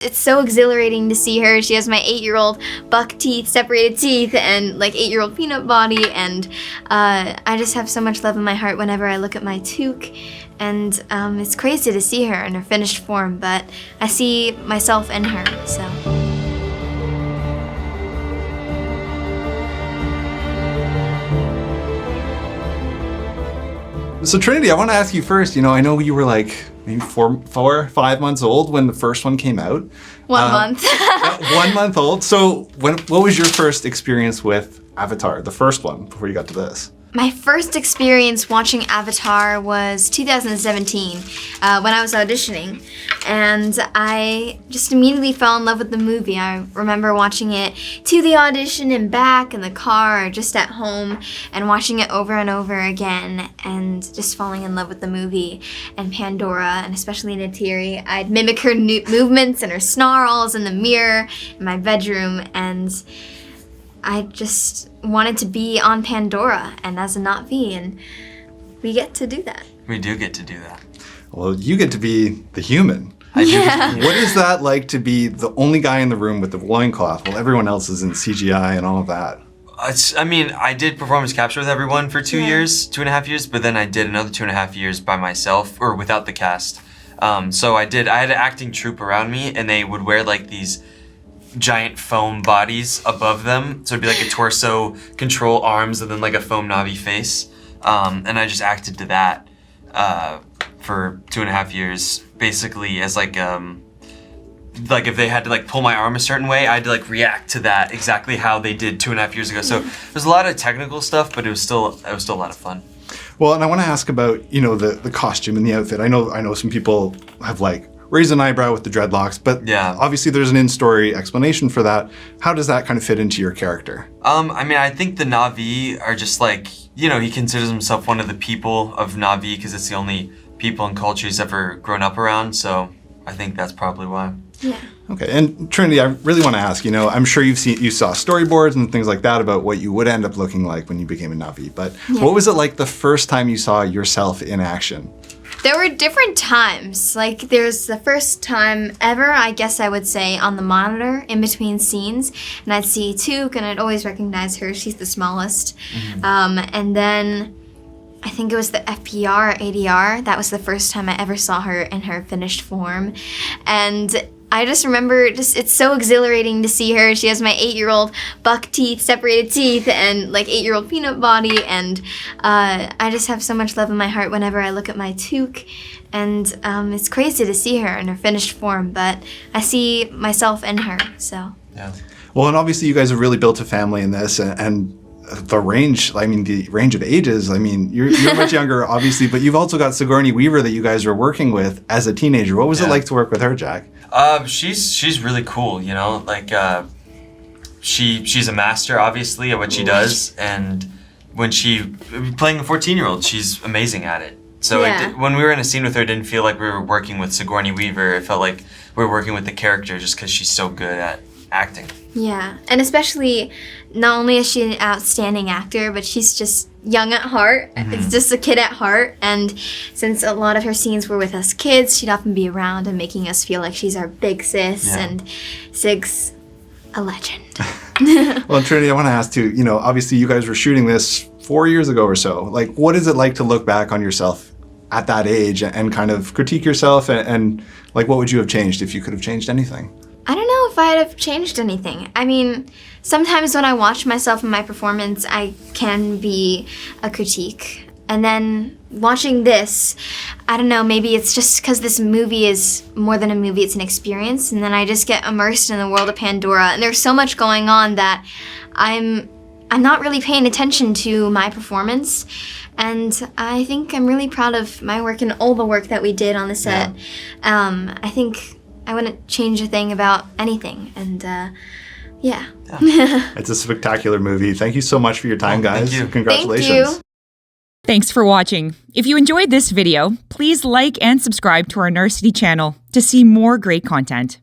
It's so exhilarating to see her. She has my 8-year-old buck teeth, separated teeth, and like 8-year-old peanut body, and I just have so much love in my heart whenever I look at my toque, and it's crazy to see her in her finished form, but I see myself in her, so. So Trinity, I want to ask you first, I know you were like maybe 4 or 5 months old when the first one came out. 1 month. 1 month old. So what was your first experience with Avatar, the first one, before you got to this? My first experience watching Avatar was 2017 when I was auditioning, and I just immediately fell in love with the movie. I remember watching it to the audition and back in the car or just at home and watching it over and over again and just falling in love with the movie and Pandora, and especially Neytiri. I'd mimic her movements and her snarls in the mirror in my bedroom, and I just wanted to be on Pandora and as a Na'vi, and we get to do that. We do get to do that. Well, you get to be the human. I do. Yeah. What is that like to be the only guy in the room with the loincloth while everyone else is in CGI and all of that? I did performance capture with everyone for 2.5 years, but then I did another 2.5 years by myself or without the cast. So I had an acting troupe around me, and they would wear like these giant foam bodies above them. So it'd be like a torso, control arms, and then like a foam Na'vi face. And I just acted to that for 2.5 years, basically as like if they had to like pull my arm a certain way, I had to like react to that exactly how they did 2.5 years ago. So there's a lot of technical stuff, but it was still a lot of fun. Well, and I want to ask about, the costume and the outfit. I know some people have like raised an eyebrow with the dreadlocks, but yeah, obviously there's an in-story explanation for that. How does that kind of fit into your character? I think the Na'vi are just like, he considers himself one of the people of Na'vi because it's the only people and culture he's ever grown up around, so I think that's probably why. Yeah. Okay, and Trinity, I really want to ask, I'm sure you saw storyboards and things like that about what you would end up looking like when you became a Na'vi, but what was it like the first time you saw yourself in action? There were different times. Like, there's the first time ever, I guess I would say, on the monitor in between scenes, and I'd see Took, and I'd always recognize her. She's the smallest. And then I think it was the FPR or ADR. That was the first time I ever saw her in her finished form. And I just remember it's so exhilarating to see her. She has my 8-year-old buck teeth, separated teeth, and like 8-year-old peanut body, and I just have so much love in my heart whenever I look at my toque, and it's crazy to see her in her finished form, but I see myself in her, so. Yeah. Well, and obviously you guys have really built a family in this, and the range of ages, you're much younger, obviously, but you've also got Sigourney Weaver that you guys were working with as a teenager. What was it like to work with her, Jack? She's really cool, she's a master, obviously, at what she does, and when playing a 14-year-old, she's amazing at it. So when we were in a scene with her, it didn't feel like we were working with Sigourney Weaver. It felt like we were working with the character just because she's so good at acting. Yeah, and especially, not only is she an outstanding actor, but she's just young at heart. It's just a kid at heart, and since a lot of her scenes were with us kids, she'd often be around and making us feel like she's our big sis, and Sig's a legend. Well, Trinity, I want to ask too, obviously you guys were shooting this 4 years ago or so. Like, what is it like to look back on yourself at that age and kind of critique yourself, and like, what would you have changed if you could have changed anything? I don't know if I'd have changed anything. Sometimes when I watch myself in my performance, I can be a critique. And then watching this, I don't know, maybe it's just because this movie is more than a movie, it's an experience. And then I just get immersed in the world of Pandora. And there's so much going on that I'm not really paying attention to my performance. And I think I'm really proud of my work and all the work that we did on the set. I think I wouldn't change a thing about anything, and It's a spectacular movie. Thank you so much for your time, guys. Thank you. Congratulations. Thank you. Thanks for watching. If you enjoyed this video, please like and subscribe to our Narcity channel to see more great content.